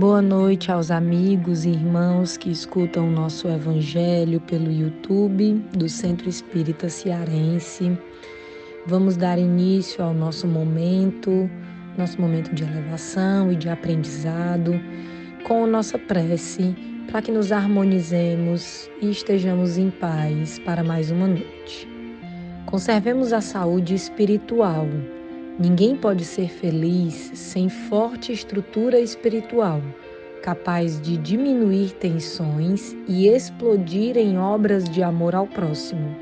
Boa noite aos amigos e irmãos que escutam o nosso Evangelho pelo YouTube do Centro Espírita Cearense. Vamos dar início ao nosso momento de elevação e de aprendizado, com a nossa prece, para que nos harmonizemos e estejamos em paz para mais uma noite. Conservemos a saúde espiritual. Ninguém pode ser feliz sem forte estrutura espiritual, capaz de diminuir tensões e explodir em obras de amor ao próximo.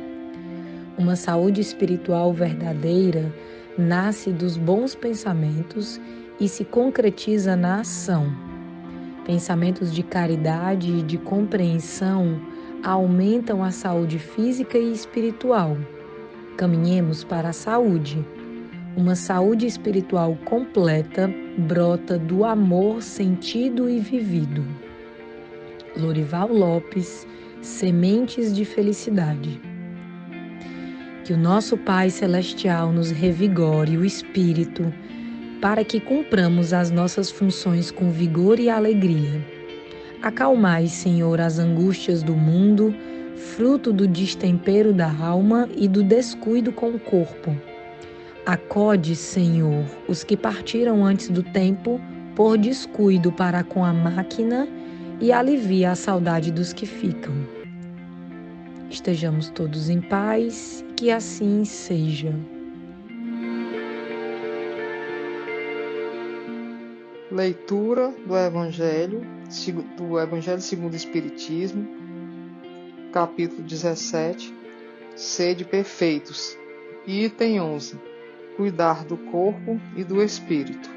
Uma saúde espiritual verdadeira nasce dos bons pensamentos e se concretiza na ação. Pensamentos de caridade e de compreensão aumentam a saúde física e espiritual. Caminhemos para a saúde. Uma saúde espiritual completa brota do amor sentido e vivido. Lorival Lopes, Sementes de Felicidade. Que o nosso Pai Celestial nos revigore o espírito para que cumpramos as nossas funções com vigor e alegria. Acalmai, Senhor, as angústias do mundo, fruto do destempero da alma e do descuido com o corpo. Acode, Senhor, os que partiram antes do tempo por descuido para com a máquina e alivia a saudade dos que ficam. Estejamos todos em paz, que assim seja. Leitura do Evangelho segundo o Espiritismo, capítulo 17, Sede perfeitos, item 11, cuidar do corpo e do espírito.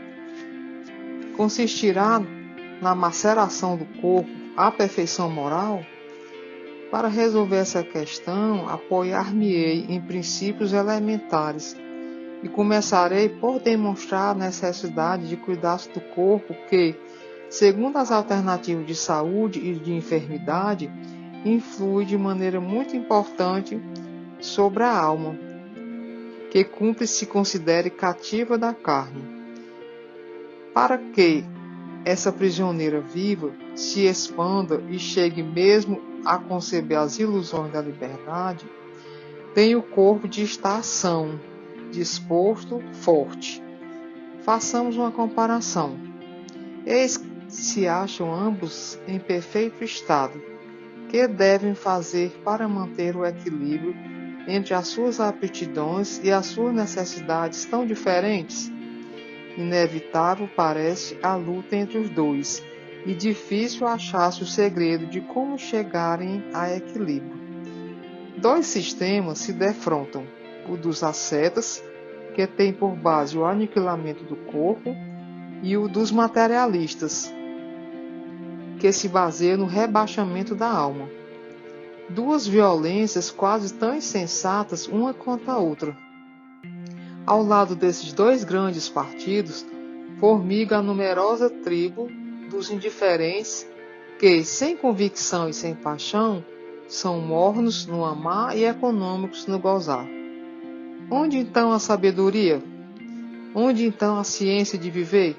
Consistirá na maceração do corpo a perfeição moral? Para resolver essa questão, apoiar-me-ei em princípios elementares e começarei por demonstrar a necessidade de cuidar do corpo que, segundo as alternativas de saúde e de enfermidade, influi de maneira muito importante sobre a alma, que cumpre se considere cativa da carne. Para que essa prisioneira viva se expanda e chegue mesmo a conceber as ilusões da liberdade, tem o corpo de estar são, disposto, forte. Façamos uma comparação. Eis que se acham ambos em perfeito estado. Que devem fazer para manter o equilíbrio entre as suas aptidões e as suas necessidades tão diferentes? Inevitável parece a luta entre os dois, e difícil achar-se o segredo de como chegarem a equilíbrio. Dois sistemas se defrontam: o dos ascetas, que tem por base o aniquilamento do corpo, e o dos materialistas, que se baseia no rebaixamento da alma. Duas violências quase tão insensatas uma quanto a outra. Ao lado desses dois grandes partidos, formiga a numerosa tribo dos indiferentes que, sem convicção e sem paixão, são mornos no amar e econômicos no gozar. Onde então a sabedoria? Onde então a ciência de viver?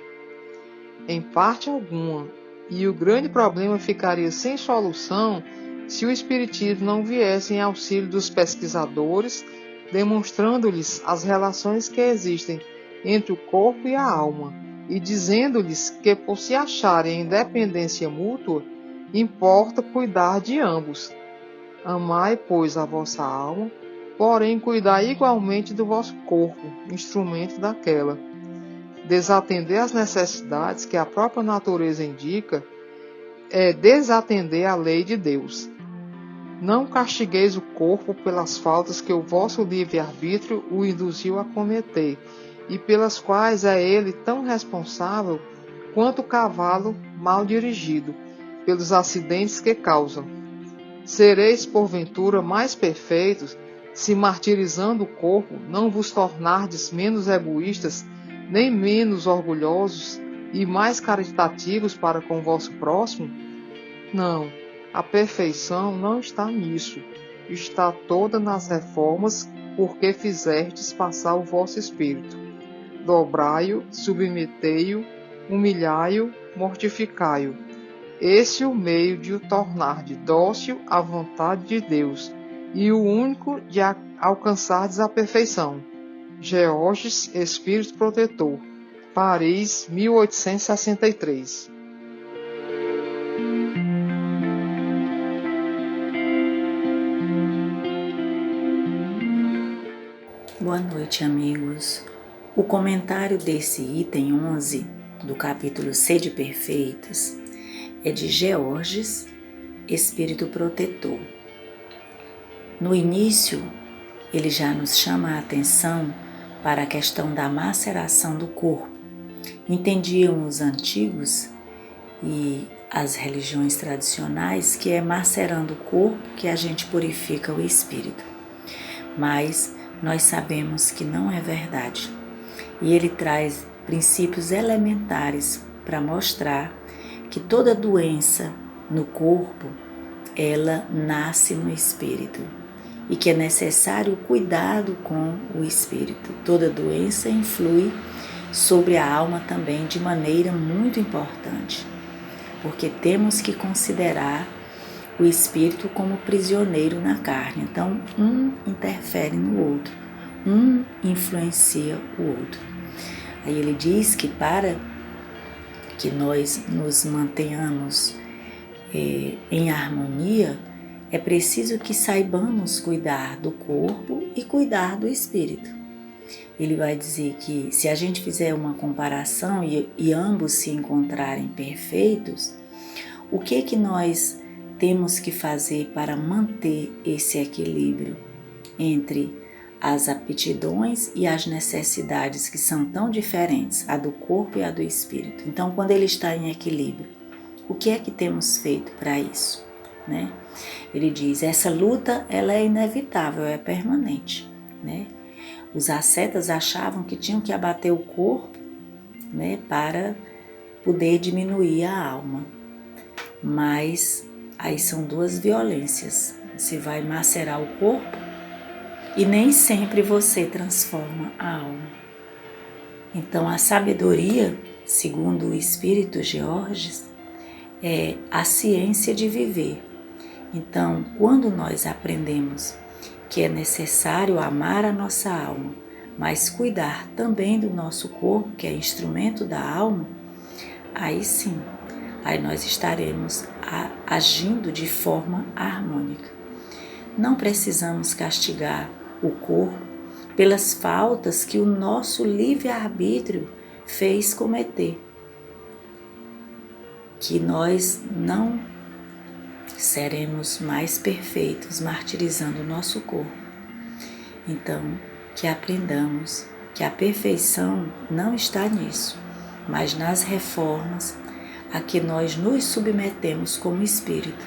Em parte alguma, e o grande problema ficaria sem solução se o Espiritismo não viesse em auxílio dos pesquisadores, demonstrando-lhes as relações que existem entre o corpo e a alma, e dizendo-lhes que, por se acharem em dependência mútua, importa cuidar de ambos. Amai, pois, a vossa alma, porém cuidai igualmente do vosso corpo, instrumento daquela. Desatender às necessidades que a própria natureza indica é desatender a lei de Deus. Não castigueis o corpo pelas faltas que o vosso livre-arbítrio o induziu a cometer, e pelas quais é ele tão responsável quanto o cavalo mal dirigido, pelos acidentes que causam. Sereis, porventura, mais perfeitos, se martirizando o corpo não vos tornardes menos egoístas, nem menos orgulhosos e mais caritativos para com o vosso próximo? Não, a perfeição não está nisso, está toda nas reformas por que fizestes passar o vosso espírito. Dobrai-o, submetei-o, humilhai-o mortificai-o. Esse é o meio de o tornar de dócil à vontade de Deus e o único de alcançardes a perfeição. Georges, Espírito Protetor, Paris, 1863. Boa noite, amigos. O comentário desse item 11 do capítulo Sede Perfeitos é de Georges, Espírito Protetor. No início, ele já nos chama a atenção para a questão da maceração do corpo. Entendiam os antigos e as religiões tradicionais que é macerando o corpo que a gente purifica o espírito. Mas nós sabemos que não é verdade. E ele traz princípios elementares para mostrar que toda doença no corpo, ela nasce no espírito e que é necessário cuidado com o espírito. Toda doença influi sobre a alma também de maneira muito importante, porque temos que considerar o espírito como prisioneiro na carne. Então, um interfere no outro, um influencia o outro. Aí ele diz que para que nós nos mantenhamos em harmonia, é preciso que saibamos cuidar do corpo e cuidar do espírito. Ele vai dizer que se a gente fizer uma comparação e ambos se encontrarem perfeitos, o que nós temos que fazer para manter esse equilíbrio entre as aptidões e as necessidades que são tão diferentes, a do corpo e a do espírito? Então, quando ele está em equilíbrio, o que é que temos feito para isso, né? Ele diz, essa luta ela é inevitável, é permanente, né? Os ascetas achavam que tinham que abater o corpo, né, para poder diminuir a alma. Mas aí são duas violências. Você vai macerar o corpo e nem sempre você transforma a alma. Então a sabedoria, segundo o Espírito Georges, é a ciência de viver. Então, quando nós aprendemos que é necessário amar a nossa alma, mas cuidar também do nosso corpo, que é instrumento da alma, aí sim, aí nós estaremos agindo de forma harmônica. Não precisamos castigar o corpo pelas faltas que o nosso livre-arbítrio fez cometer. Que nós não seremos mais perfeitos martirizando o nosso corpo. Então, que aprendamos que a perfeição não está nisso, mas nas reformas a que nós nos submetemos como espírito.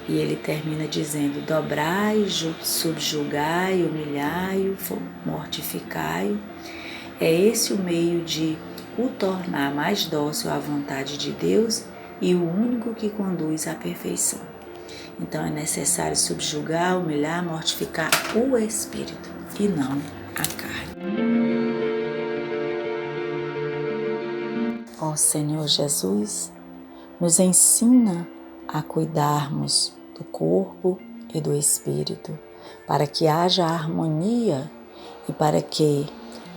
E ele termina dizendo, dobrai, subjugai, humilhai, mortificai. É esse o meio de o tornar mais dócil à vontade de Deus e o único que conduz à perfeição. Então é necessário subjugar, humilhar, mortificar o espírito e não a carne. Ó Senhor Jesus, nos ensina a cuidarmos do corpo e do espírito, para que haja harmonia e para que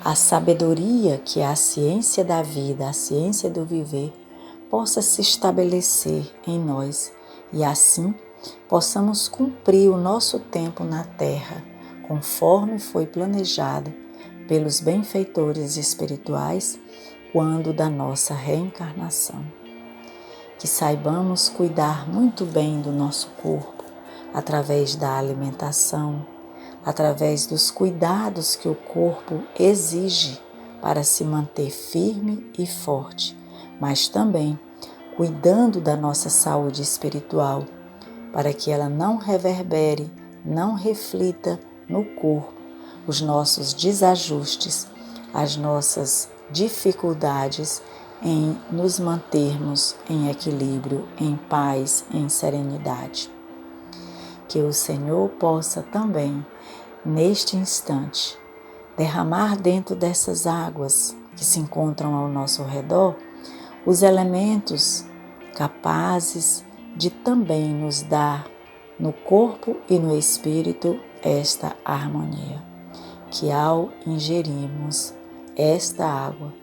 a sabedoria, que é a ciência da vida, a ciência do viver, possa se estabelecer em nós e assim possamos cumprir o nosso tempo na terra, conforme foi planejado pelos benfeitores espirituais quando da nossa reencarnação. Que saibamos cuidar muito bem do nosso corpo, através da alimentação, através dos cuidados que o corpo exige para se manter firme e forte, mas também cuidando da nossa saúde espiritual, para que ela não reverbere, não reflita no corpo os nossos desajustes, as nossas dificuldades em nos mantermos em equilíbrio, em paz, em serenidade. Que o Senhor possa também, neste instante, derramar dentro dessas águas que se encontram ao nosso redor os elementos capazes de também nos dar no corpo e no espírito esta harmonia, que ao ingerirmos esta água,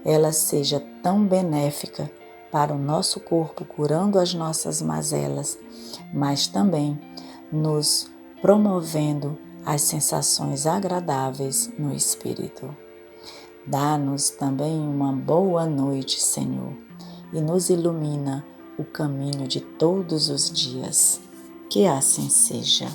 ela seja tão benéfica para o nosso corpo, curando as nossas mazelas, mas também nos promovendo as sensações agradáveis no espírito. Dá-nos também uma boa noite, Senhor, e nos ilumina o caminho de todos os dias. Que assim seja.